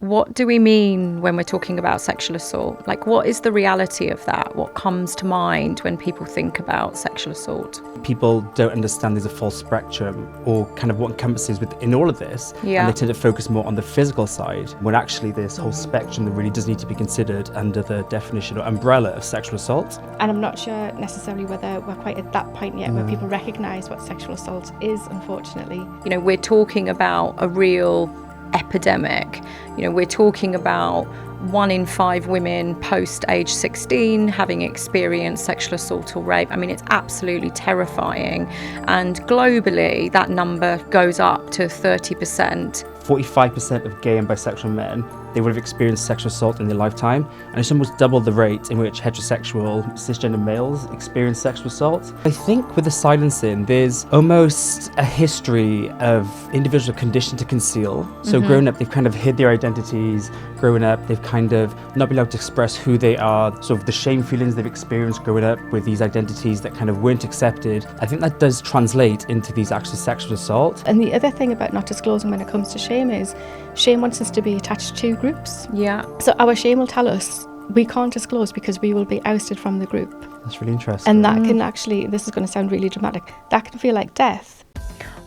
What do we mean when we're talking about sexual assault? Like, what is the reality of that? What comes to mind when people think about sexual assault? People don't understand there's a full spectrum or kind of what encompasses within all of this. Yeah. And they tend to focus more on the physical side, when actually this whole spectrum that really does need to be considered under the definition or umbrella of sexual assault. And I'm not sure necessarily whether we're quite at that point yet where people recognise what sexual assault is, unfortunately. You know, we're talking about a real epidemic. You know, we're talking about 1 in 5 women post age 16 having experienced sexual assault or rape. I mean, it's absolutely terrifying. And globally, that number goes up to 30%. 45% of gay and bisexual men, they would have experienced sexual assault in their lifetime, and it's almost double the rate in which heterosexual cisgender males experience sexual assault. I think with the silencing, there's almost a history of individuals conditioned to conceal. So growing up, they've kind of hid their identities. Growing up, they've kind of not been able to express who they are. Sort of the shame feelings they've experienced growing up with these identities that kind of weren't accepted. I think that does translate into these acts of sexual assault. And the other thing about not disclosing when it comes to shame is shame wants us to be attached to groups. Yeah. So our shame will tell us we can't disclose because we will be ousted from the group. That's really interesting. And that can actually, this is going to sound really dramatic, that can feel like death.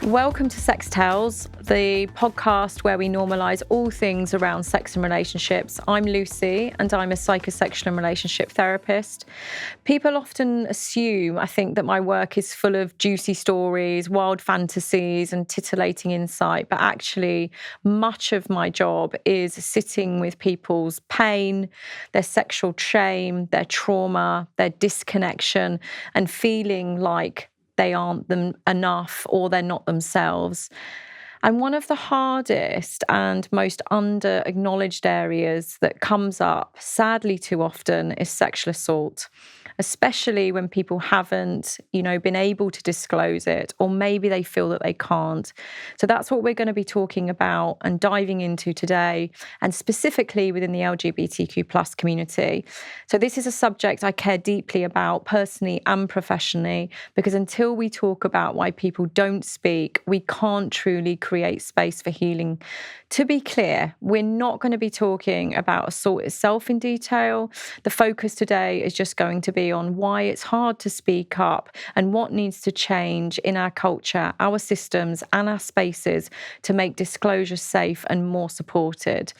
Welcome to Sex Tales, the podcast where we normalise all things around sex and relationships. I'm Lucy and I'm a psychosexual and relationship therapist. People often assume, I think, that my work is full of juicy stories, wild fantasies and titillating insight, but actually much of my job is sitting with people's pain, their sexual shame, their trauma, their disconnection, and feeling like they aren't them enough or they're not themselves. And one of the hardest and most under-acknowledged areas that comes up, sadly too often, is sexual assault, especially when people haven't, been able to disclose it, or maybe they feel that they can't. So that's what we're going to be talking about and diving into today, and specifically within the LGBTQ plus community. So this is a subject I care deeply about personally and professionally, because until we talk about why people don't speak, we can't truly create space for healing. To be clear, we're not going to be talking about assault itself in detail. The focus today is just going to be on why it's hard to speak up and what needs to change in our culture, our systems and our spaces to make disclosure safe and more supported.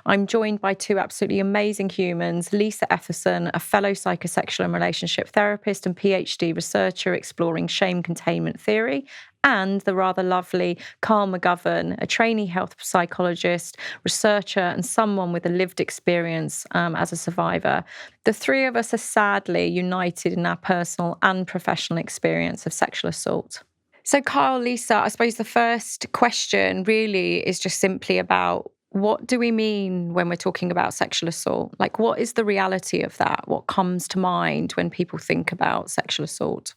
I'm joined by 2 absolutely amazing humans, Lisa Etherson, a fellow psychosexual and relationship therapist and PhD researcher exploring shame containment theory, and the rather lovely Kyle McGovern, a trainee health psychologist, researcher, and someone with a lived experience as a survivor. The 3 of us are sadly united in our personal and professional experience of sexual assault. So Kyle, Lisa, I suppose the first question really is just simply about, what do we mean when we're talking about sexual assault? Like, what is the reality of that? What comes to mind when people think about sexual assault?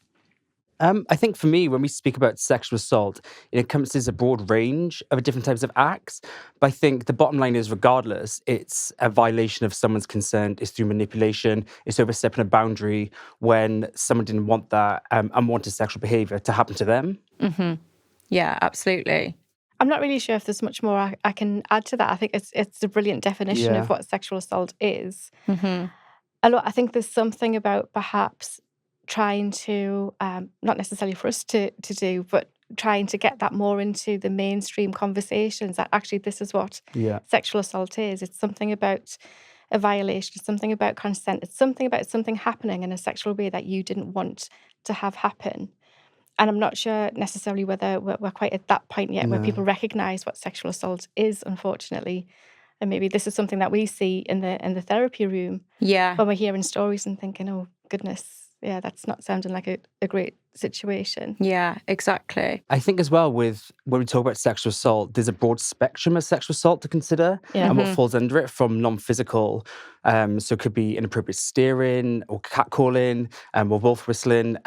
I think for me, when we speak about sexual assault, it encompasses a broad range of different types of acts. But I think the bottom line is, regardless, it's a violation of someone's consent, it's through manipulation, it's overstepping a boundary when someone didn't want that unwanted sexual behaviour to happen to them. Mm-hmm. Yeah, absolutely. I'm not really sure if there's much more I can add to that. I think it's a brilliant definition of what sexual assault is. Mm-hmm. I think there's something about perhaps trying to, not necessarily for us to do, but trying to get that more into the mainstream conversations, that actually this is what sexual assault is. It's something about a violation, it's something about consent, it's something about something happening in a sexual way that you didn't want to have happen. And I'm not sure necessarily whether we're quite at that point yet where people recognise what sexual assault is, unfortunately. And maybe this is something that we see in the therapy room. Yeah. When we're hearing stories and thinking, oh, goodness, yeah, that's not sounding like a great situation. Yeah, exactly. I think as well, when we talk about sexual assault, there's a broad spectrum of sexual assault to consider and what falls under it, from non-physical. So it could be inappropriate steering or catcalling or wolf whistling,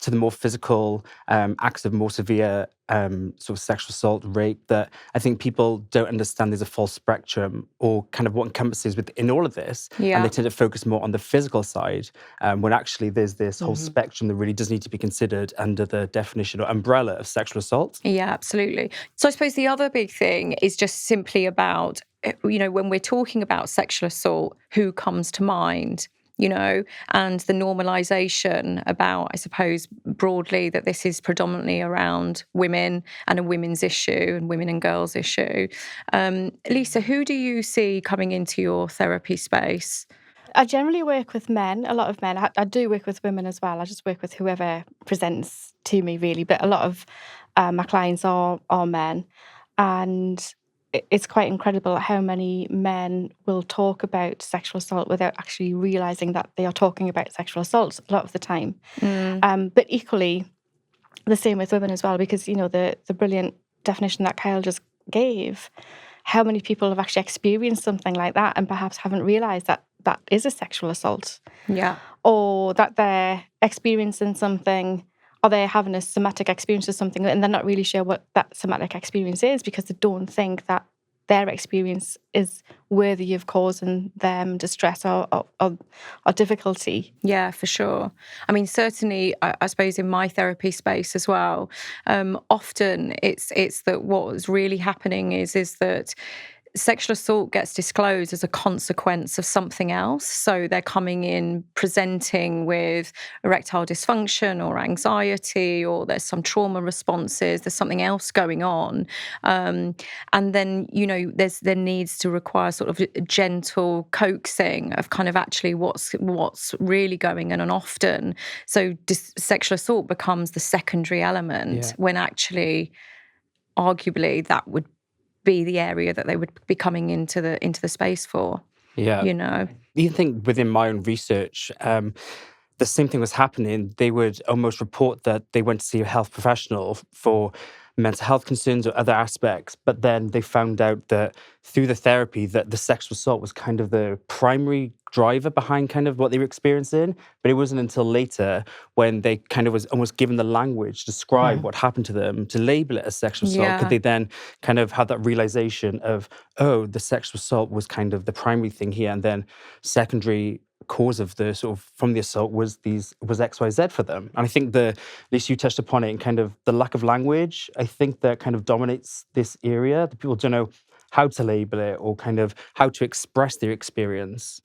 to the more physical acts of more severe sort of sexual assault, rape, that I think people don't understand there's a false spectrum or kind of what encompasses within all of this. And they tend to focus more on the physical side, when actually there's this whole spectrum that really does need to be considered under the definition or umbrella of sexual assault. Yeah, absolutely. So I suppose the other big thing is just simply about, when we're talking about sexual assault, who comes to mind? And the normalisation about, I suppose, broadly that this is predominantly around women and a women's issue and women and girls issue. Lisa, who do you see coming into your therapy space? I generally work with men, a lot of men. I do work with women as well. I just work with whoever presents to me, really. But a lot of my clients are men. And it's quite incredible how many men will talk about sexual assault without actually realising that they are talking about sexual assault a lot of the time. But equally, the same with women as well, because, the brilliant definition that Kyle just gave, how many people have actually experienced something like that and perhaps haven't realised that that is a sexual assault. Yeah. Or that they're experiencing something, or they're having a somatic experience of something and they're not really sure what that somatic experience is because they don't think that their experience is worthy of causing them distress or difficulty. Yeah, for sure. I mean, certainly, I suppose in my therapy space as well, often it's that what's really happening is that sexual assault gets disclosed as a consequence of something else. So they're coming in presenting with erectile dysfunction or anxiety, or there's some trauma responses, there's something else going on. And then, there needs to require sort of a gentle coaxing of kind of actually what's really going on. And often, so sexual assault becomes the secondary element when actually, arguably, that would be the area that they would be coming into the space for. Yeah. Even think within my own research, the same thing was happening. They would almost report that they went to see a health professional for mental health concerns or other aspects, but then they found out that through the therapy that the sexual assault was kind of the primary driver behind kind of what they were experiencing. But it wasn't until later when they kind of was almost given the language to describe what happened to them, to label it as sexual assault, could they then kind of have that realization of, oh, the sexual assault was kind of the primary thing here, and then secondary cause of the sort of from the assault was XYZ for them. And I think at least you touched upon it, and kind of the lack of language, I think that kind of dominates this area. The people don't know how to label it or kind of how to express their experience.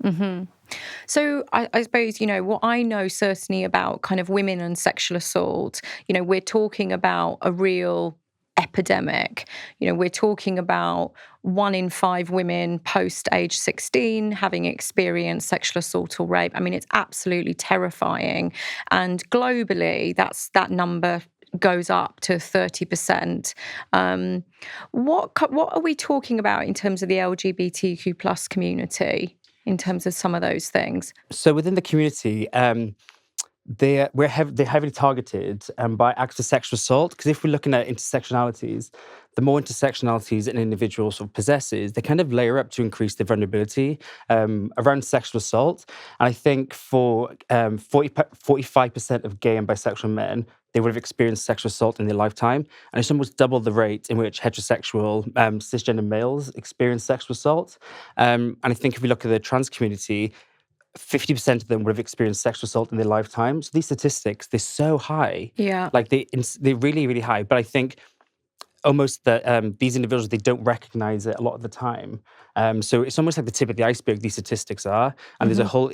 So I suppose, what I know certainly about kind of women and sexual assault, we're talking about a real epidemic. We're talking about 1 in 5 women post age 16 having experienced sexual assault or rape. I mean, it's absolutely terrifying. And globally, that number goes up to 30%. What are we talking about in terms of the LGBTQ plus community, in terms of some of those things? So within the community, they're heavily targeted by acts of sexual assault, because if we're looking at intersectionalities, the more intersectionalities an individual sort of possesses, they kind of layer up to increase their vulnerability around sexual assault. And I think for 45% of gay and bisexual men, they would have experienced sexual assault in their lifetime. And it's almost double the rate in which heterosexual cisgender males experience sexual assault. And I think if we look at the trans community, 50% of them would have experienced sexual assault in their lifetime. So these statistics, they're so high. Yeah. Like they're really, really high. But I think almost that these individuals, they don't recognize it a lot of the time. So it's almost like the tip of the iceberg, these statistics are. And there's a whole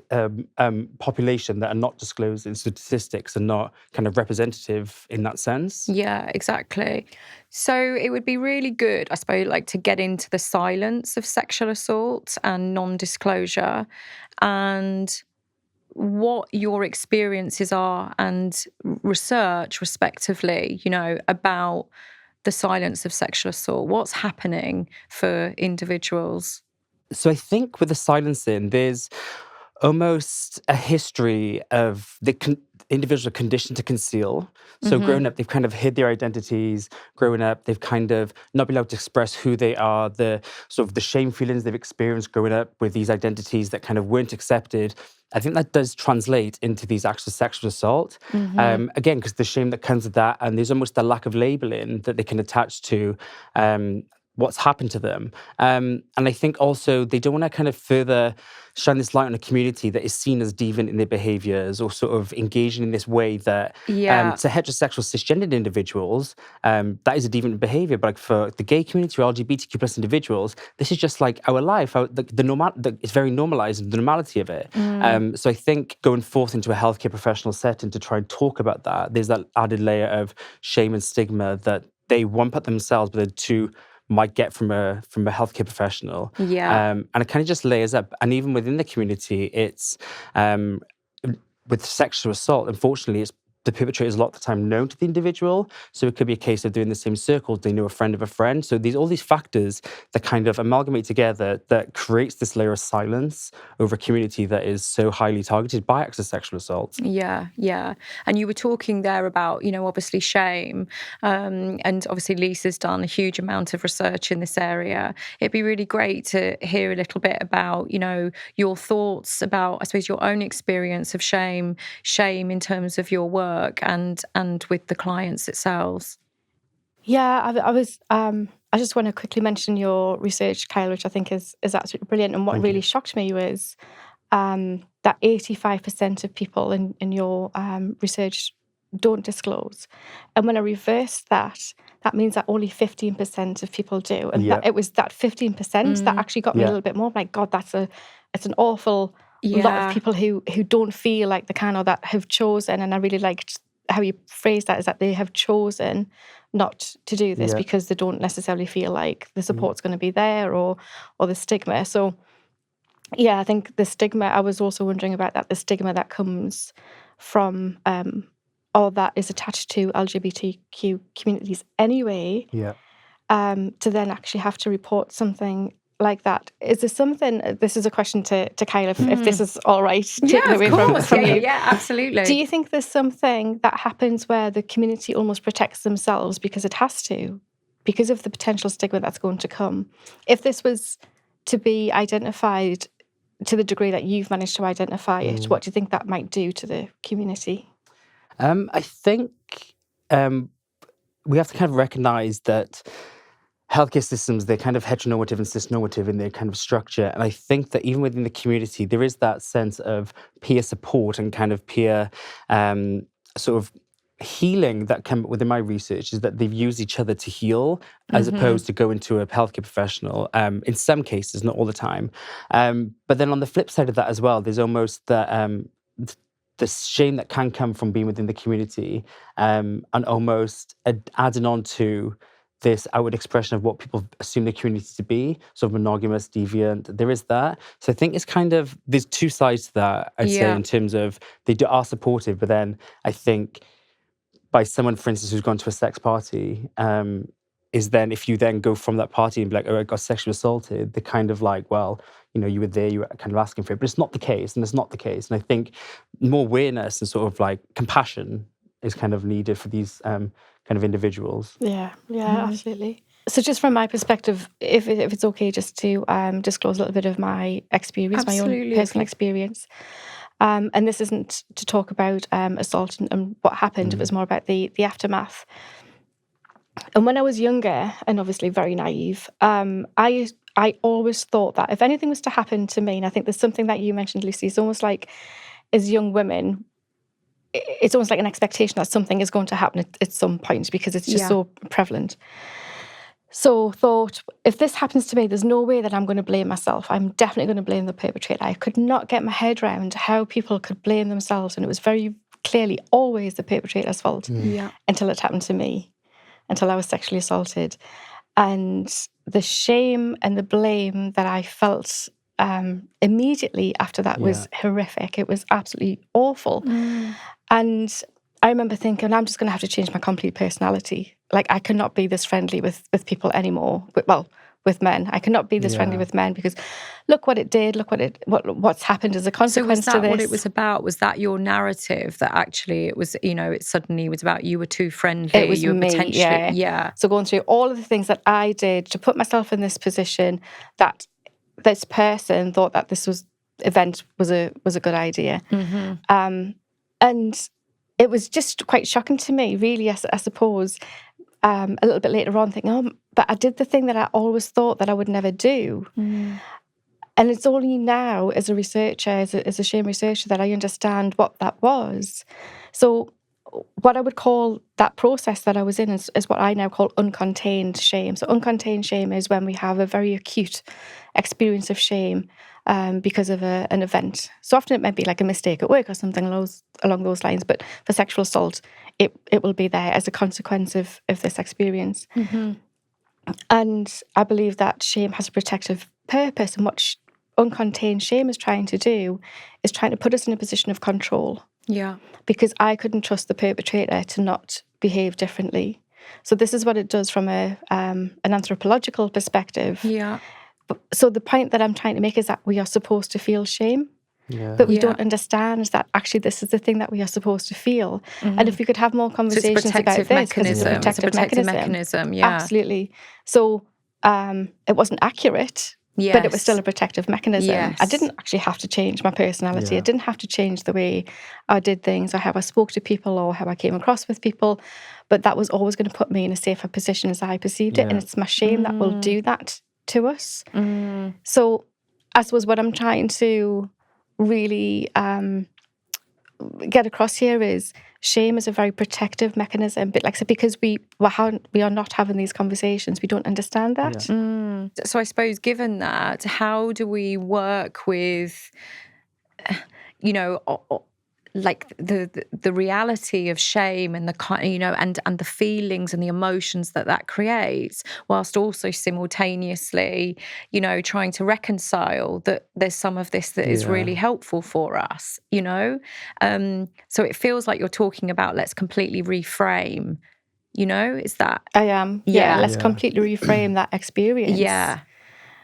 population that are not disclosed in statistics and not kind of representative in that sense. Yeah, exactly. So it would be really good, I suppose, like to get into the silence of sexual assault and non-disclosure, and what your experiences are and research, respectively, about the silence of sexual assault. What's happening for individuals? So I think with the silencing, there's almost a history of individuals are conditioned to conceal. So growing up, they've kind of hid their identities. Growing up, they've kind of not been able to express who they are, the sort of the shame feelings they've experienced growing up with these identities that kind of weren't accepted. I think that does translate into these acts of sexual assault. Again, because the shame that comes with that, and there's almost a lack of labeling that they can attach to what's happened to them. And I think also they don't want to kind of further shine this light on a community that is seen as deviant in their behaviours or sort of engaging in this way that to heterosexual cisgendered individuals, that is a deviant behaviour. But like for the gay community or LGBTQ plus individuals, this is just like our life. It's very normalised, the normality of it. So I think going forth into a healthcare professional setting to try and talk about that, there's that added layer of shame and stigma that they, one, put themselves, but then two, might get from a healthcare professional. And it kind of just layers up. And even within the community, it's with sexual assault, unfortunately, it's the perpetrator is a lot of the time known to the individual. So it could be a case of they're in the same circles, they know a friend of a friend. So all these factors that kind of amalgamate together that creates this layer of silence over a community that is so highly targeted by acts of sexual assault. Yeah. And you were talking there about, obviously shame. And obviously Lisa's done a huge amount of research in this area. It'd be really great to hear a little bit about, your thoughts about, I suppose, your own experience of shame in terms of your work and with the clients themselves. Yeah, I just want to quickly mention your research, Kyle, which I think is absolutely brilliant. And what really shocked me was that 85% of people in your research don't disclose. And when I reversed that means that only 15% of people do. And it was that 15% that actually got me a little bit more like, God, it's an awful lot of people who don't feel like the kind of that have chosen. And I really liked how you phrased that, is that they have chosen not to do this because they don't necessarily feel like the support's going to be there or the stigma. So yeah, I think the stigma, I was also wondering about that, the stigma that comes from or that is attached to LGBTQ communities anyway, to then actually have to report something like that. Is there something, this is a question to Kyle, if this is all right, taking away from you. Yeah, absolutely. Do you think there's something that happens where the community almost protects themselves because it has to, because of the potential stigma that's going to come? If this was to be identified to the degree that you've managed to identify it, what do you think that might do to the community? I think we have to kind of recognise that healthcare systems, they're kind of heteronormative and cisnormative in their kind of structure. And I think that even within the community, there is that sense of peer support and kind of peer sort of healing that came within my research, is that they've used each other to heal as opposed to go into a healthcare professional. In some cases, not all the time. But then on the flip side of that as well, there's almost the shame that can come from being within the community and almost adding on to this outward expression of what people assume the community to be, sort of monogamous, deviant. There is that. So I think it's kind of, there's two sides to that, I'd say, in terms of they are supportive, but then I think by someone, for instance, who's gone to a sex party, is then, if you then go from that party and be like, oh, I got sexually assaulted, they're kind of like, well, you were there, you were kind of asking for it. But it's not the case, and it's not the case. And I think more awareness and sort of like compassion is kind of needed for these kind of individuals. Yeah, absolutely. So just from my perspective, if it's okay just to disclose a little bit of my experience, my own personal experience. And this isn't to talk about assault and what happened, it was more about the aftermath. And when I was younger, and obviously very naive, I always thought that if anything was to happen to me, and I think there's something that you mentioned, Lucy, it's almost like as young women, it's almost like an expectation that something is going to happen at some point because it's just so prevalent. So thought, if this happens to me, there's no way that I'm going to blame myself. I'm definitely going to blame the perpetrator. I could not get my head around how people could blame themselves. And it was very clearly always the perpetrator's fault until it happened to me, until I was sexually assaulted. And the shame and the blame that I felt immediately after that was horrific. It was absolutely awful. And I remember thinking, I'm just going to have to change my complete personality. Like, I cannot be this friendly with people anymore. Well, with men. I cannot be this friendly with men because look what it did, look what's happened as a consequence to this. So was that what it was about? Was that your narrative that actually it was, it suddenly was about you were too friendly? It was you were me, potentially, So going through all of the things that I did to put myself in this position, that this person thought that this event was a good idea. And it was just quite shocking to me, really, I suppose, a little bit later on, thinking, but I did the thing that I always thought that I would never do. And it's only now, as a researcher, as a shame researcher, that I understand what that was. So what I would call that process that I was in is what I now call uncontained shame. So uncontained shame is when we have a very acute experience of shame because of an event. So often it might be like a mistake at work or something along those lines, but for sexual assault, it will be there as a consequence of this experience. And I believe that shame has a protective purpose, and what uncontained shame is trying to do is trying to put us in a position of control. Yeah. Because I couldn't trust the perpetrator to not behave differently. So this is what it does from an anthropological perspective. Yeah. So the point that I'm trying to make is that we are supposed to feel shame, but we don't understand that actually this is the thing that we are supposed to feel. And if we could have more conversations about this, because it's a protective mechanism. Yeah. Absolutely. So it wasn't accurate. Yes. But it was still a protective mechanism. Yes. I didn't actually have to change my personality. I didn't have to change the way I did things or how I spoke to people or how I came across with people. But that was always going to put me in a safer position as I perceived it. And it's my shame that will do that to us. So I suppose what I'm trying to really get across here is shame is a very protective mechanism, but like I said, because we are not having these conversations, we don't understand that. So I suppose, given that, how do we work with, like the reality of shame and the and the feelings and the emotions that creates, whilst also simultaneously, trying to reconcile that there's some of this that is really helpful for us, So it feels like you're talking about let's completely reframe, is that? I am. Let's completely reframe that experience.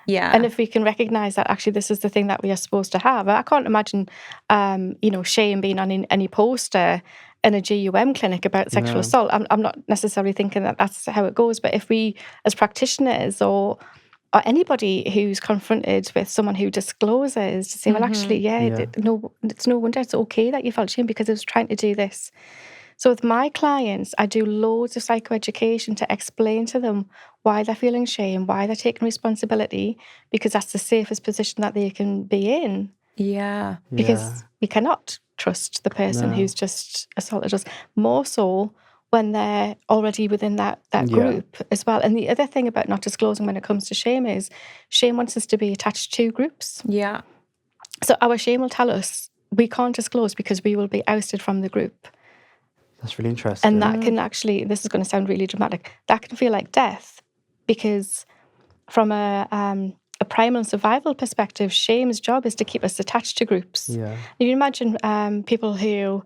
Yeah. And if we can recognise that actually this is the thing that we are supposed to have. I can't imagine, shame being on any poster in a GUM clinic about sexual assault. I'm not necessarily thinking that that's how it goes. But if we, as practitioners or anybody who's confronted with someone who discloses, to say, well, actually, no, it's no wonder it's okay that you felt shame because I was trying to do this. So with my clients, I do loads of psychoeducation to explain to them why they're feeling shame, why they're taking responsibility, because that's the safest position that they can be in. Yeah. Because we cannot trust the person who's just assaulted us, more so when they're already within that group as well. And the other thing about not disclosing when it comes to shame is shame wants us to be attached to groups. Yeah. So our shame will tell us we can't disclose because we will be ousted from the group. That's really interesting. And that can actually, this is going to sound really dramatic, that can feel like death, because from a primal survival perspective, shame's job is to keep us attached to groups. Yeah. If you imagine people who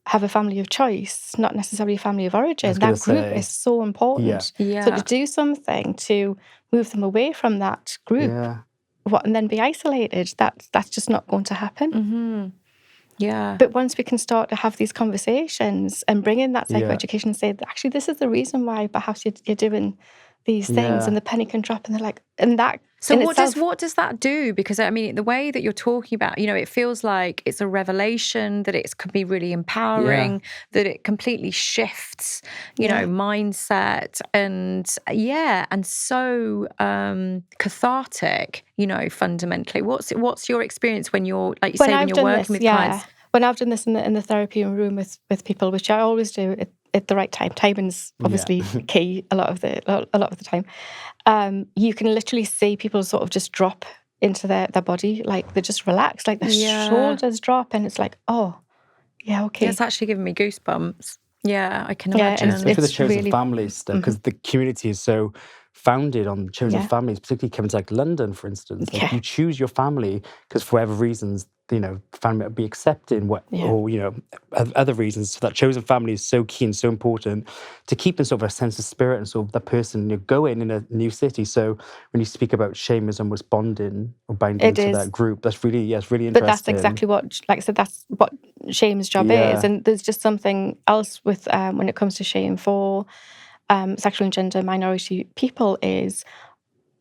have a family of choice, not necessarily a family of origin, that group is so important. Yeah. So to do something to move them away from that group and then be isolated, that's just not going to happen. Yeah. But once we can start to have these conversations and bring in that psychoeducation and say, actually, this is the reason why perhaps you're doing these things, and the penny can drop, and they're like, and that. So what does that do? Because I mean, the way that you're talking about, it feels like it's a revelation, that it can be really empowering, that it completely shifts, mindset, and so cathartic, fundamentally. What's your experience when you're, like you say, when you're working with clients? When I've done this in the therapy room with people, which I always do at the right time. Timing's obviously key a lot of the time. You can literally see people sort of just drop into their body, like they just relax, like their shoulders drop, and it's like, oh, yeah, okay. Yeah, it's actually giving me goosebumps. Yeah, I can imagine. And especially for the chosen families stuff, because the community is so founded on chosen families, particularly coming to like London, for instance. Like you choose your family because for whatever reasons family might be accepting or, other reasons. So that chosen family is so key and so important to keep in sort of a sense of spirit and sort of the person going in a new city. So when you speak about shame as almost bonding or binding It to is. that group, that's really interesting. But that's exactly what, like I said, that's what shame's job is. And there's just something else with when it comes to shame for sexual and gender minority people is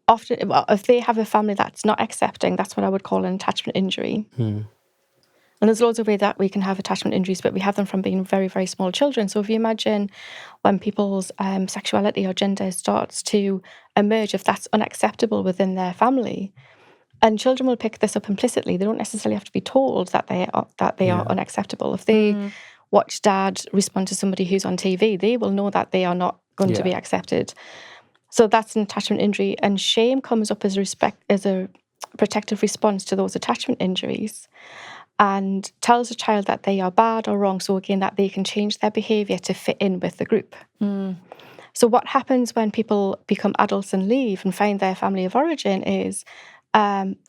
often, well, if they have a family that's not accepting, that's what I would call an attachment injury. And there's loads of ways that we can have attachment injuries, but we have them from being very, very small children. So if you imagine when people's sexuality or gender starts to emerge, if that's unacceptable within their family, and children will pick this up implicitly. They don't necessarily have to be told that they are unacceptable. If they watch dad respond to somebody who's on TV, they will know that they are not going to be accepted. So that's an attachment injury, and shame comes up as a protective response to those attachment injuries, and tells a child that they are bad or wrong. So again, that they can change their behaviour to fit in with the group. So what happens when people become adults and leave and find their family of origin is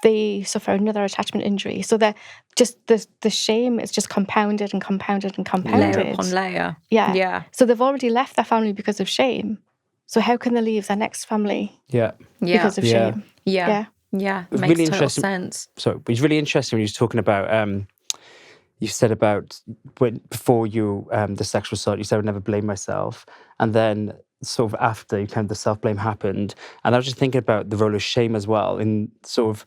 they suffer another attachment injury. So they're just the shame is just compounded and compounded and compounded. Layer upon layer. Yeah. So they've already left their family because of shame. So how can they leave their next family because of shame? Yeah. It's Makes really total sense. So it's really interesting when you was talking about, you said about before you, the sexual assault, you said I would never blame myself. And then sort of after the self-blame happened. And I was just thinking about the role of shame as well in sort of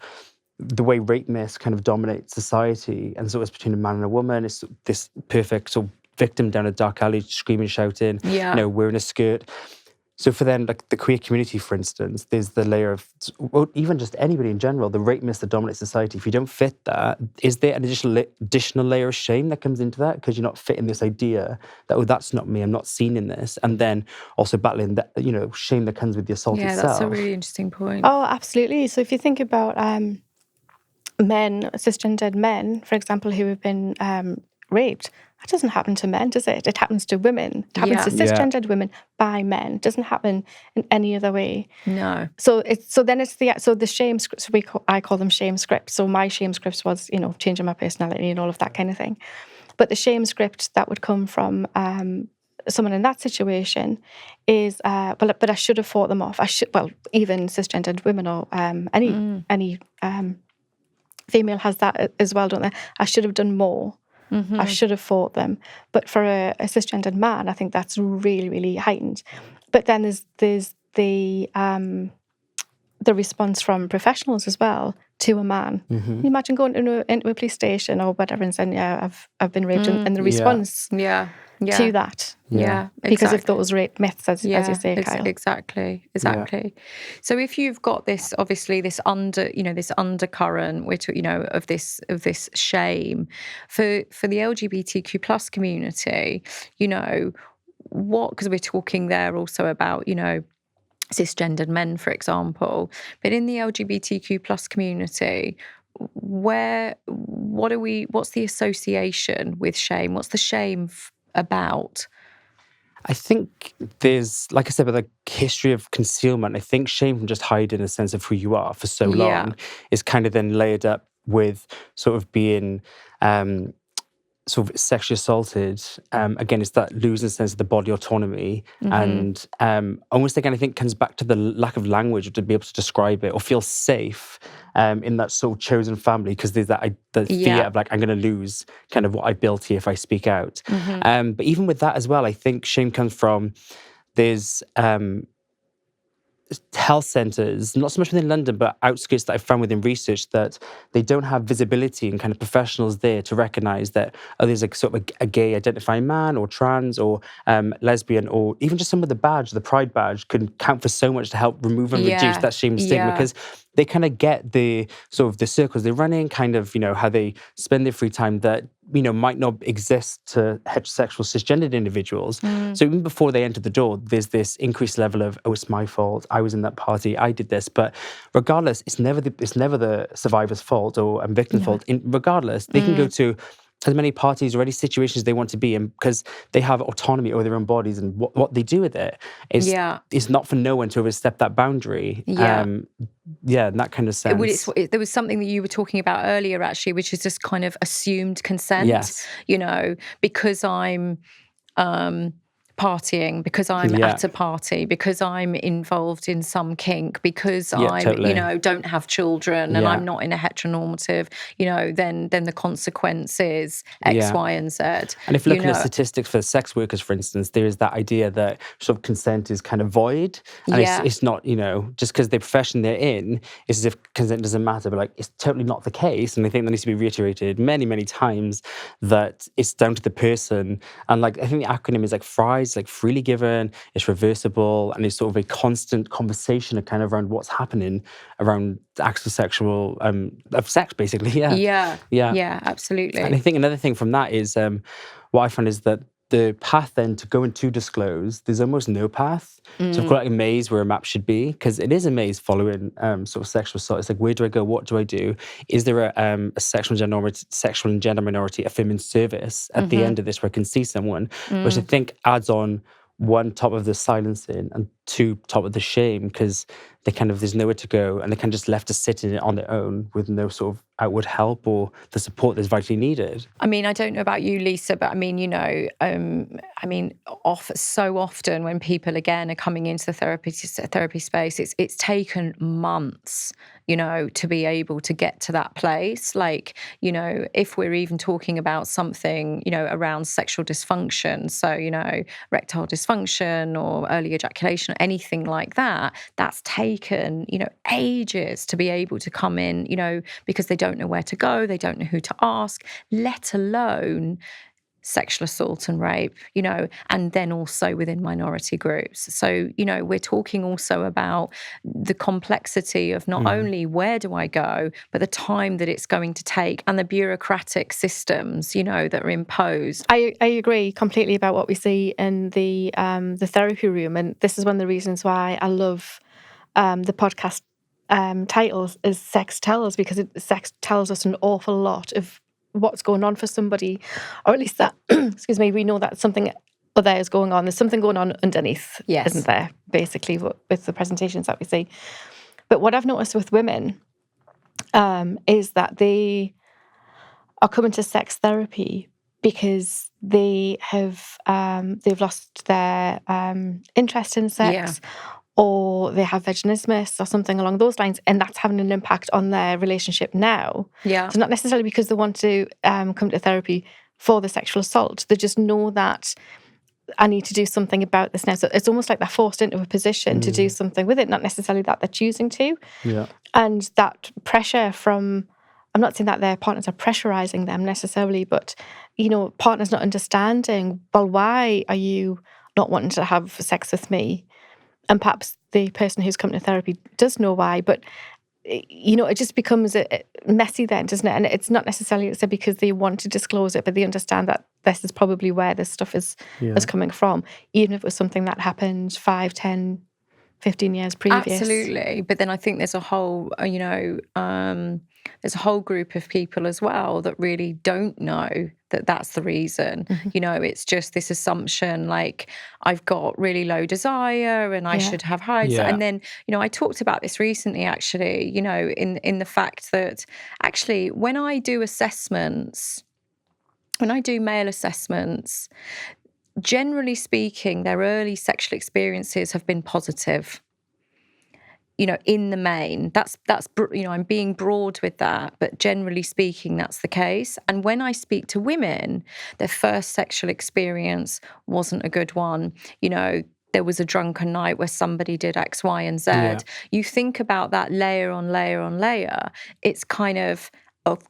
the way rape myths kind of dominate society. And so it's between a man and a woman. It's this perfect sort of victim down a dark alley screaming, shouting, wearing a skirt. So for then, like the queer community, for instance, there's the layer of, well, even just anybody in general, the rape myths that dominate society. If you don't fit that, is there an additional layer of shame that comes into that because you're not fitting this idea that, that's not me, I'm not seen in this, and then also battling that, shame that comes with the assault itself. Yeah, that's a really interesting point. Oh, absolutely. So if you think about men, cisgendered men, for example, who have been raped. That doesn't happen to men, does it? It happens to women. It happens to cisgendered women by men. It doesn't happen in any other way. No. So the shame scripts. I call them shame scripts. So my shame scripts was changing my personality and all of that kind of thing. But the shame script that would come from someone in that situation is but I should have fought them off. Even cisgendered women or any female has that as well, don't they? I should have done more. I should have fought them. But for a cisgendered man, I think that's really, really heightened. But then there's the response from professionals as well to a man. Can you imagine going into a police station or whatever and saying, I've been raped, and the response to that. Because of those rape myths, as you say, Kyle. Exactly. So if you've got this, obviously, this undercurrent, which of this shame for the LGBTQ plus community, because we're talking there also about cisgendered men, for example, but in the LGBTQ plus community, what's the association with shame? What's the shame about? I think there's, like I said, with a history of concealment, I think shame from just hiding a sense of who you are for so long is kind of then layered up with sort of being sort of sexually assaulted. Again, it's that losing sense of the body autonomy, and almost again, I think comes back to the lack of language to be able to describe it or feel safe in that sort of chosen family, because there's that the fear of like, I'm going to lose kind of what I built here if I speak out. But even with that as well, I think shame comes from there's health centres, not so much within London, but outskirts that I've found within research, that they don't have visibility and kind of professionals there to recognise that there's a sort of a gay identifying man or trans or lesbian, or even just some of the badge, the pride badge, can count for so much to help remove and reduce that shame and stigma, because they kind of get the sort of the circles they run in, kind of, how they spend their free time that, might not exist to heterosexual cisgendered individuals. So even before they enter the door, there's this increased level of, it's my fault, I was in that party, I did this. But regardless, it's never the survivor's fault or victim's fault. Regardless, they can go to as many parties or any situations they want to be in, because they have autonomy over their own bodies, and what they do with it is Yeah. it's not for no one to overstep that boundary. Yeah. In that kind of sense. There was something that you were talking about earlier, actually, which is just kind of assumed consent. Yes. Because I'm partying, because I'm at a party, because I'm involved in some kink, because I'm, totally. don't have children and I'm not in a heteronormative, then the consequence is X, Y, and Z. And if you're looking at statistics for sex workers, for instance, there is that idea that sort of consent is kind of void. And it's not, just because the profession they're in, it's as if consent doesn't matter, but like it's totally not the case. And I think that needs to be reiterated many, many times, that it's down to the person. And like, I think the acronym is like FRIES, like freely given, it's reversible, and it's sort of a constant conversation kind of around what's happening around the acts of sexual, of sex, basically. Yeah, absolutely. And I think another thing from that is, what I found is that the path then to go and to disclose, there's almost no path. So I've got like a maze where a map should be, because it is a maze following sort of sexual assault. It's like, where do I go? What do I do? Is there a sexual and gender minority affirming service at the end of this where I can see someone, which I think adds on one, top of the silencing, and two, top of the shame, because there's nowhere to go, and they kind of just left to sit in it on their own with no sort of outward help or the support that's vitally needed. I mean, I don't know about you, Lisa, but I mean, so often when people again are coming into the therapy space, it's taken months, to be able to get to that place. Like, if we're even talking about something, around sexual dysfunction, so, erectile dysfunction or early ejaculation or anything like that, that's taken, ages to be able to come in, because they don't know where to go, they don't know who to ask, let alone sexual assault and rape, and then also within minority groups. So, we're talking also about the complexity of not only where do I go, but the time that it's going to take and the bureaucratic systems, that are imposed. I agree completely about what we see in the therapy room. And this is one of the reasons why I love the podcast titles is Sex Tells, because sex tells us an awful lot of what's going on for somebody, or at least that, excuse me, we know that something other is going on. There's something going on underneath, isn't there, basically, with the presentations that we see. But what I've noticed with women is that they are coming to sex therapy because they have they've lost their interest in sex, or they have vaginismus or something along those lines, and that's having an impact on their relationship now. Yeah. So not necessarily because they want to come to therapy for the sexual assault. They just know that I need to do something about this now. So it's almost like they're forced into a position to do something with it, not necessarily that they're choosing to. Yeah. And that pressure from, I'm not saying that their partners are pressurizing them necessarily, but, partners not understanding, well, why are you not wanting to have sex with me? And perhaps the person who's coming to therapy does know why, but, it just becomes messy then, doesn't it? And it's not necessarily because they want to disclose it, but they understand that this is probably where this stuff is coming from, even if it was something that happened 5, 10, 15 years previous. Absolutely. But then I think there's a whole, there's a whole group of people as well that really don't know that that's the reason. It's just this assumption, like, I've got really low desire and I should have high desire. And then, I talked about this recently, actually, in the fact that actually when I do assessments, when I do male assessments, generally speaking, their early sexual experiences have been positive. In the main, that's I'm being broad with that, but generally speaking, that's the case. And when I speak to women, their first sexual experience wasn't a good one. There was a drunken night where somebody did X, Y, and Z. Yeah. You think about that layer on layer on layer, it's kind of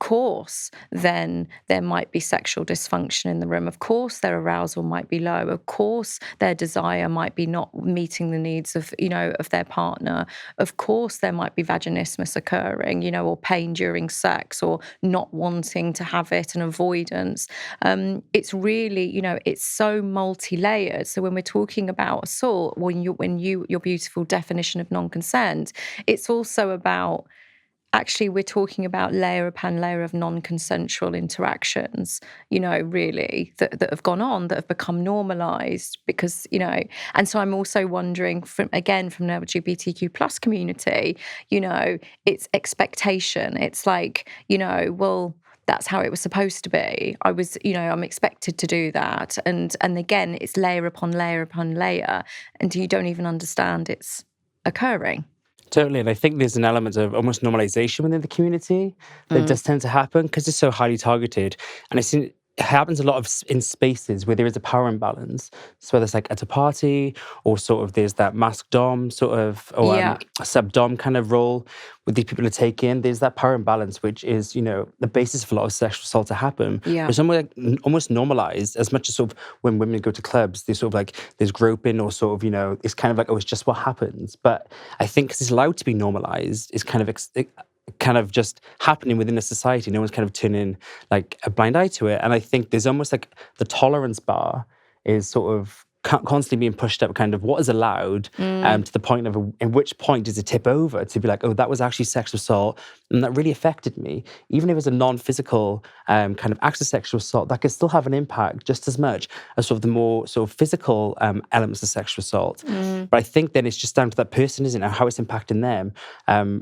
course, then there might be sexual dysfunction in the room. Of course, their arousal might be low. Of course, their desire might be not meeting the needs of, of their partner. Of course, there might be vaginismus occurring, or pain during sex, or not wanting to have it and avoidance. It's really, it's so multi-layered. So when we're talking about assault, your beautiful definition of non-consent, it's also about actually we're talking about layer upon layer of non-consensual interactions, really that have gone on, that have become normalised because, and so I'm also wondering from the LGBTQ plus community, it's expectation. It's like, well, that's how it was supposed to be. I'm expected to do that. And again, it's layer upon layer upon layer, and you don't even understand it's occurring. Totally, and I think there's an element of almost normalisation within the community that does tend to happen because it's so highly targeted. And it happens a lot in spaces where there is a power imbalance. So whether it's like at a party or sort of there's that mask dom sort of or sub dom kind of role with these people to take in, there's that power imbalance, which is, the basis of a lot of sexual assault to happen. Yeah. It's almost normalised as much as sort of when women go to clubs, there's sort of like, there's groping or sort of, it's kind of like, oh, it's just what happens. But I think because it's allowed to be normalised, it's kind of just happening within a society. No one's kind of turning like a blind eye to it. And I think there's almost like the tolerance bar is sort of constantly being pushed up, kind of what is allowed to the point of in which point does it tip over to be like, oh, that was actually sexual assault and that really affected me. Even if it's a non-physical kind of act of sexual assault, that could still have an impact just as much as sort of the more sort of physical elements of sexual assault. But I think then it's just down to that person, isn't it, how it's impacting them,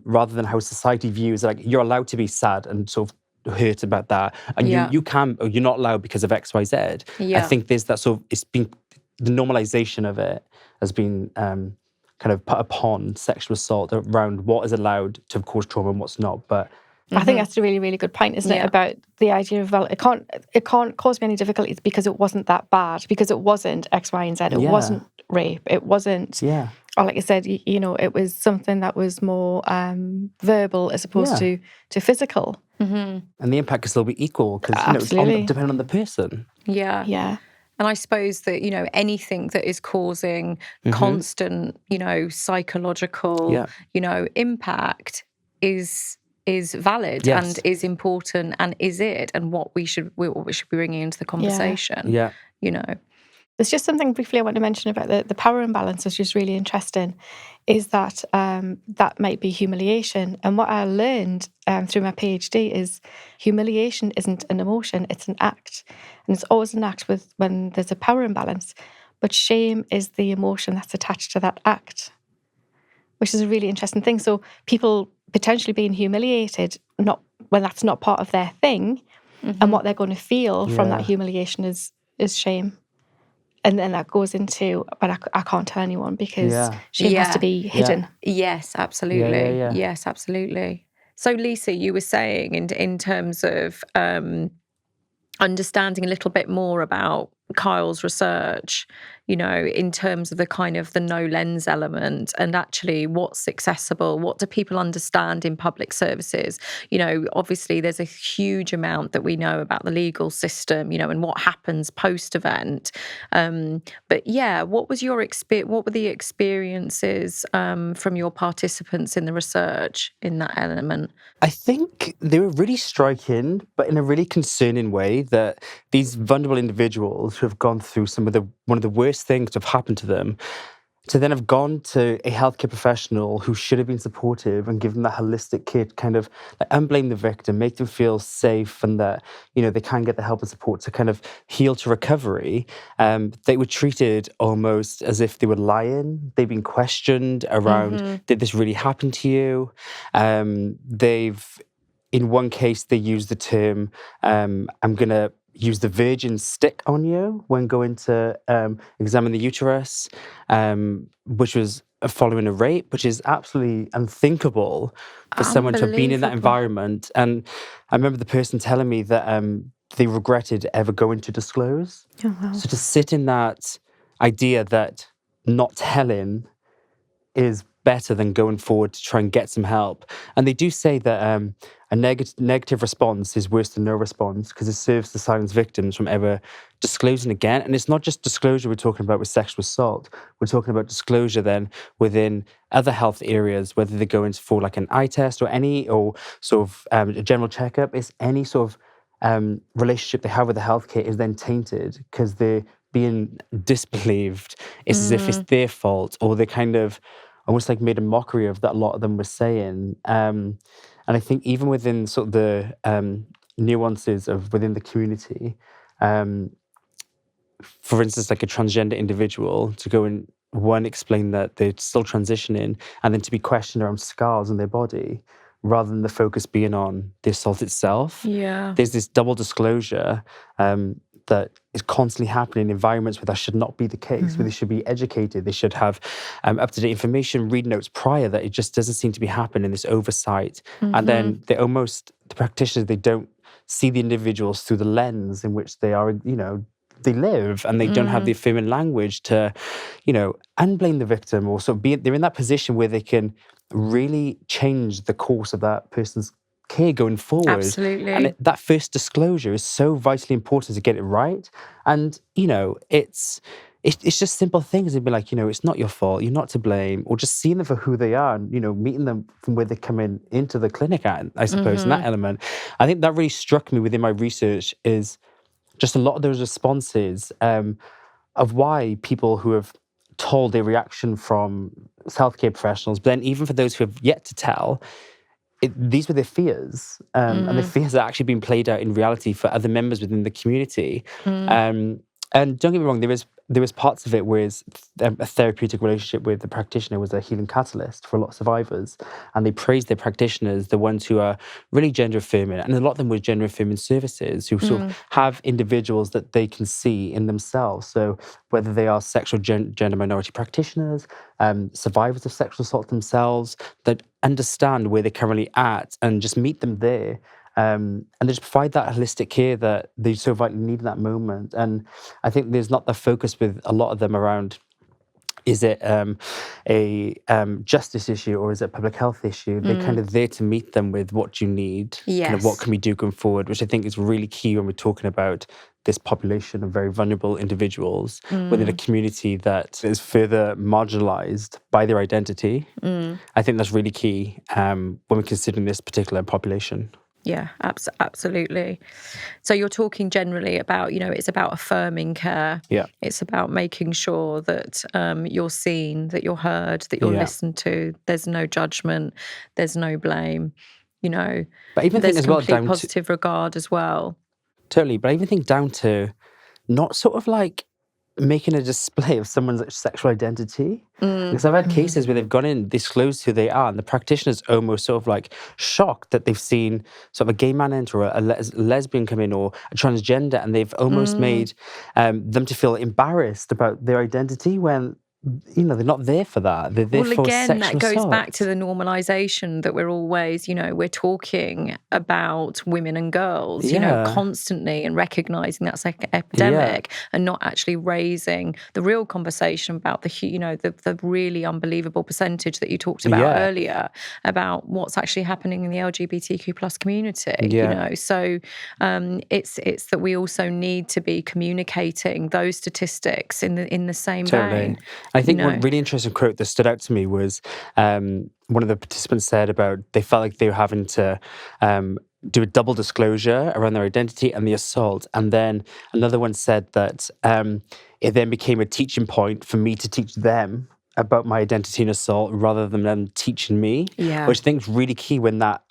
rather than how society views, like, you're allowed to be sad and sort of hurt about that, and you can, or you're not allowed because of X, Y, Z. I think there's that sort of, the normalisation of it has been kind of put upon sexual assault around what is allowed to cause trauma and what's not. But I think that's a really, really good point, isn't it? About the idea of, well, it can't cause me any difficulties because it wasn't that bad, because it wasn't X, Y, and Z. It wasn't rape. It wasn't. Or like I said, it was something that was more verbal as opposed to physical. And the impact can still be equal because it's depending on the person. Yeah. And I suppose that, anything that is causing constant, psychological, impact is valid and is important and is it, and what we should be bringing into the conversation. There's just something briefly I want to mention about the power imbalance, which is really interesting, is that that might be humiliation. And what I learned through my PhD is humiliation isn't an emotion, it's an act. And it's always an act when there's a power imbalance. But shame is the emotion that's attached to that act, which is a really interesting thing. So people potentially being humiliated, not when that's not part of their thing, and what they're going to feel from that humiliation is shame. And then that goes into, but I can't tell anyone because shame has to be hidden. Yes, absolutely. Yes, absolutely. So, Lisa, you were saying in terms of understanding a little bit more about Kyle's research, in terms of the kind of the no lens element and actually what's accessible, what do people understand in public services? Obviously there's a huge amount that we know about the legal system, and what happens post-event. But what was your what were the experiences from your participants in the research in that element? I think they were really striking, but in a really concerning way, that these vulnerable individuals who have gone through one of the worst things to have happened to them, to then have gone to a healthcare professional who should have been supportive and given that holistic care to kind of like unblame the victim, make them feel safe and that, they can get the help and support to kind of heal to recovery. They were treated almost as if they were lying. They've been questioned around, did this really happen to you? In one case, they used the term, I'm going to use the virgin stick on you when going to examine the uterus, which was following a rape, which is absolutely unthinkable for someone to have been in that environment. And I remember the person telling me that they regretted ever going to disclose. Oh, wow. So to sit in that idea that not telling is better than going forward to try and get some help. And they do say that a negative response is worse than no response because it serves to silence victims from ever disclosing again. And it's not just disclosure we're talking about with sexual assault. We're talking about disclosure then within other health areas, whether they go in for like an eye test or sort of a general checkup. It's any sort of relationship they have with the healthcare is then tainted because they're being disbelieved. It's as if it's their fault, or they kind of almost like made a mockery of that a lot of them were saying. And I think even within sort of the nuances of within the community, for instance, like a transgender individual to go and explain that they're still transitioning, and then to be questioned around scars on their body rather than the focus being on the assault itself. Yeah. There's this double disclosure that is constantly happening in environments where that should not be the case, where they should be educated, they should have up-to-date information, read notes prior, that it just doesn't seem to be happening, this oversight. And then the practitioners, they don't see the individuals through the lens in which they are, they live, and they don't have the affirming language to, unblame the victim, or sort of they're in that position where they can really change the course of that person's care going forward. Absolutely. And that first disclosure is so vitally important to get it right. And, it's just simple things. It'd be like, it's not your fault, you're not to blame, or just seeing them for who they are and, meeting them from where they come into the clinic at, I suppose, in that element. I think that really struck me within my research is just a lot of those responses of why people who have told their reaction from healthcare professionals, but then even for those who have yet to tell, these were their fears. And the fears are actually being played out in reality for other members within the community. And don't get me wrong, there was parts of it where a therapeutic relationship with the practitioner was a healing catalyst for a lot of survivors. And they praised their practitioners, the ones who are really gender affirming. And a lot of them were gender affirming services who sort of have individuals that they can see in themselves. So whether they are sexual gender minority practitioners, survivors of sexual assault themselves, that understand where they're currently at and just meet them there. And they just provide that holistic care that they so vitally need in that moment. And I think there's not the focus with a lot of them around, is it a justice issue or is it a public health issue? They're kind of there to meet them with what you need, kind of what can we do going forward, which I think is really key when we're talking about this population of very vulnerable individuals within a community that is further marginalized by their identity. I think that's really key when we're considering this particular population. Yeah, absolutely. So you're talking generally about, it's about affirming care. Yeah. It's about making sure that you're seen, that you're heard, that you're listened to. There's no judgment. There's no blame. But even there's think as well complete down positive regard as well. Totally. But I even think down to not sort of like making a display of someone's sexual identity. Because I've had cases where they've gone in, disclosed who they are, and the practitioner's almost sort of like shocked that they've seen sort of a gay man enter, or a lesbian come in, or a transgender, and they've almost made them to feel embarrassed about their identity when, they're not there for that. They're there for again, sexual that goes assault. back to the normalisation that we're always, we're talking about women and girls, constantly, and recognising that's like an epidemic, and not actually raising the real conversation about the really unbelievable percentage that you talked about earlier about what's actually happening in the LGBTQ plus community. So it's that we also need to be communicating those statistics in the same vein. I think one really interesting quote that stood out to me was one of the participants said about they felt like they were having to do a double disclosure around their identity and the assault. And then another one said that it then became a teaching point for me to teach them about my identity and assault rather than them teaching me, which I think is really key when that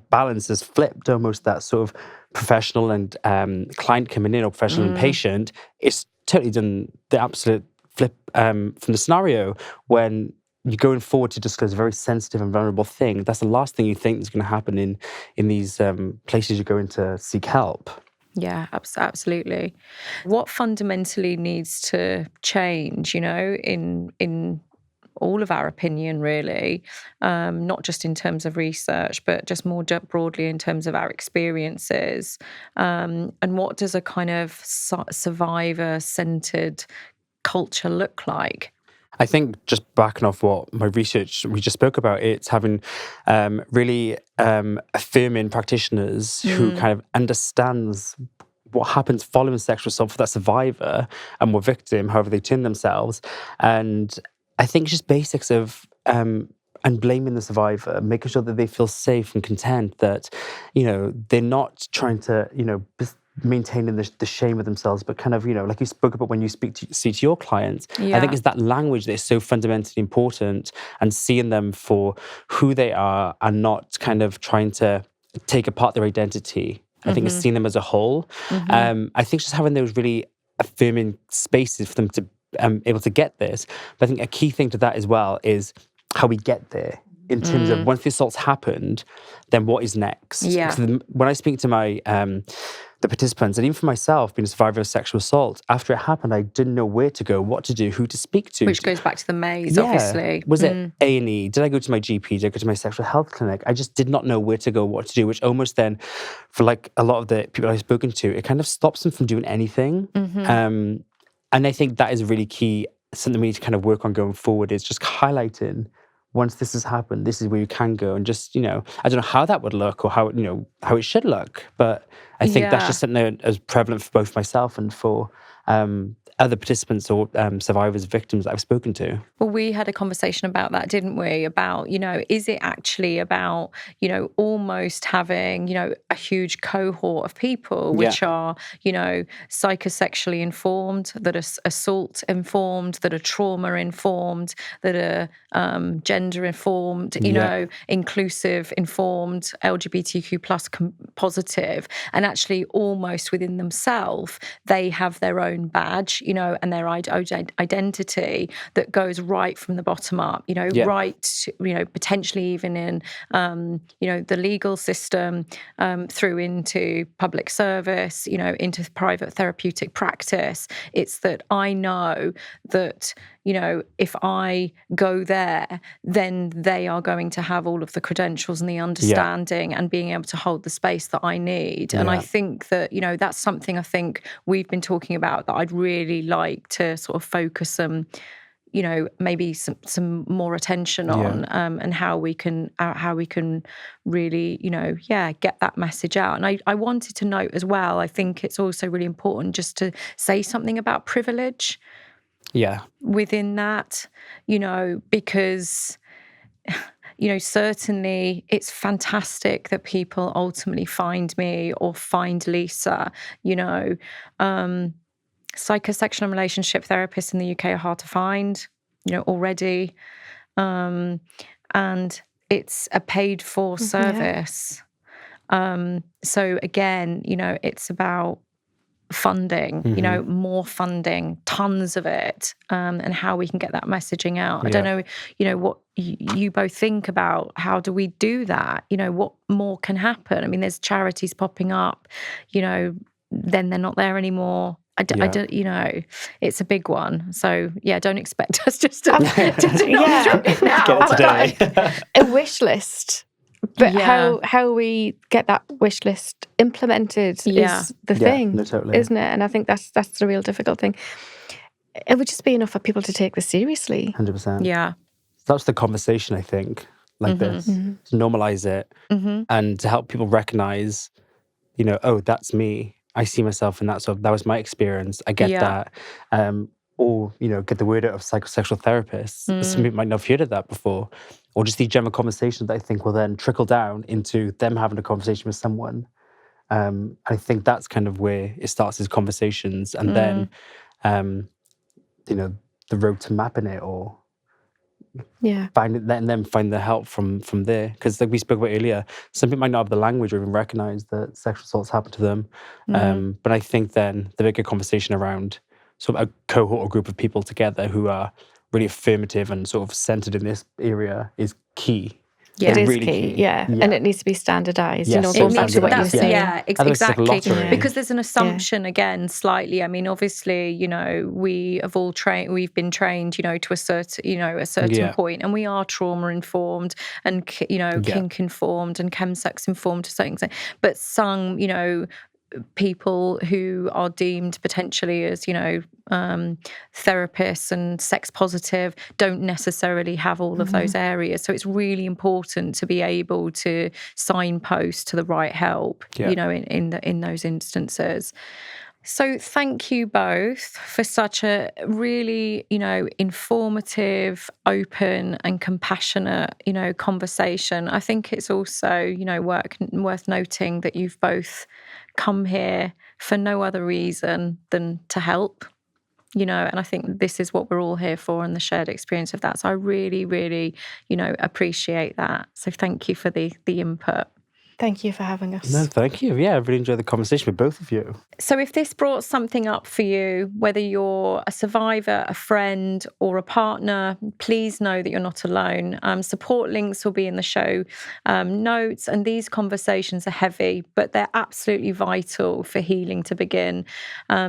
balance is flipped, almost that sort of professional and client coming in, or professional and patient. It's totally done the absolute flip from the scenario when you're going forward to disclose a very sensitive and vulnerable thing. That's the last thing you think is going to happen in these places you go in to seek help. Yeah, absolutely. What fundamentally needs to change, in all of our opinion, really, not just in terms of research, but just more broadly in terms of our experiences, and what does a kind of survivor-centred culture look like? I think just backing off what my research we just spoke about, it's having really affirming practitioners who kind of understands what happens following sexual assault for that survivor and or victim, however they term themselves. And I think just basics of and blaming the survivor, making sure that they feel safe and content, that they're not trying to maintaining the shame of themselves, but kind of, like you spoke about when you speak to your clients. Yeah. I think it's that language that is so fundamentally important, and seeing them for who they are and not kind of trying to take apart their identity. I think it's seeing them as a whole. I think just having those really affirming spaces for them to able to get this. But I think a key thing to that as well is how we get there. In terms of once the assault's happened, then what is next? Yeah. 'Cause when I speak to my the participants, and even for myself, being a survivor of sexual assault, after it happened, I didn't know where to go, what to do, who to speak to. Which goes back to the maze, obviously. Was it A&E? Did I go to my GP? Did I go to my sexual health clinic? I just did not know where to go, what to do, which almost then, for like a lot of the people I've spoken to, it kind of stops them from doing anything. And I think that is really key, something we need to kind of work on going forward, is just highlighting, once this has happened, this is where you can go. And just, I don't know how that would look or how it should look. But I think that's just something that is prevalent for both myself and for other participants or survivors, victims that I've spoken to. Well, we had a conversation about that, didn't we? About, is it actually about, almost having, a huge cohort of people which are, psychosexually informed, that are assault informed, that are trauma informed, that are gender informed, inclusive informed, LGBTQ plus positive, and actually almost within themselves, they have their own badge, and their identity that goes right from the bottom up, right, potentially even in, the legal system, through into public service, into private therapeutic practice. It's that I know that, if I go there, then they are going to have all of the credentials and the understanding and being able to hold the space that I need. And I think that, that's something I think we've been talking about that I'd really like to sort of focus some, maybe some more attention on, and how we can really, get that message out. And I wanted to note as well, I think it's also really important just to say something about privilege. Within that, because, certainly it's fantastic that people ultimately find me or find Lisa, psychosexual and relationship therapists in the UK are hard to find, already. And it's a paid for service. So again, it's about funding, more funding, tons of it, and how we can get that messaging out. I don't know, what you both think about. How do we do that? What more can happen? I mean, there's charities popping up, then they're not there anymore. I don't, it's a big one. So don't expect us just to go through it now. Get it today. A wish list. But how we get that wish list implemented is the thing, totally. Isn't it? And I think that's the real difficult thing. It would just be enough for people to take this seriously. 100%. Yeah. That's the conversation, I think, like this, to normalise it and to help people recognise, oh, that's me. I see myself in that. So that was my experience. I get that. Or, get the word out of psychosexual therapists. Some people might not have heard of that before. Or just these general conversations that I think will then trickle down into them having a conversation with someone. I think that's kind of where it starts as conversations. And then, the road to mapping it or letting them find the help from there. Because like we spoke about earlier, some people might not have the language or even recognise that sexual assaults happen to them. But I think then the bigger conversation around sort of a cohort or group of people together who are really affirmative and sort of centred in this area is key. Yeah. It is really key. And it needs to be standardised. Going back to what you're saying. Yeah, exactly. Because there's an assumption again, slightly. I mean, obviously, we have all we've been trained, to a certain point, and we are trauma informed and kink informed and chemsex informed to certain extent. But some, people who are deemed potentially as, therapists and sex positive don't necessarily have all of those areas. So it's really important to be able to signpost to the right help, in those instances. So thank you both for such a really, informative, open and compassionate, conversation. I think it's also, worth noting that you've both come here for no other reason than to help, and I think this is what we're all here for, and the shared experience of that. So I really, really, appreciate that. So thank you for the input. Thank you for having us. No, thank you. Yeah, I really enjoyed the conversation with both of you. So if this brought something up for you, whether you're a survivor, a friend or a partner, please know that you're not alone. Support links will be in the show notes, and these conversations are heavy, but they're absolutely vital for healing to begin.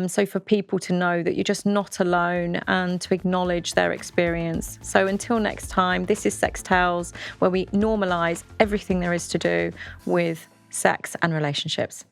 So for people to know that you're just not alone and to acknowledge their experience. So until next time, this is Sex Tales, where we normalise everything there is to do with sex and relationships.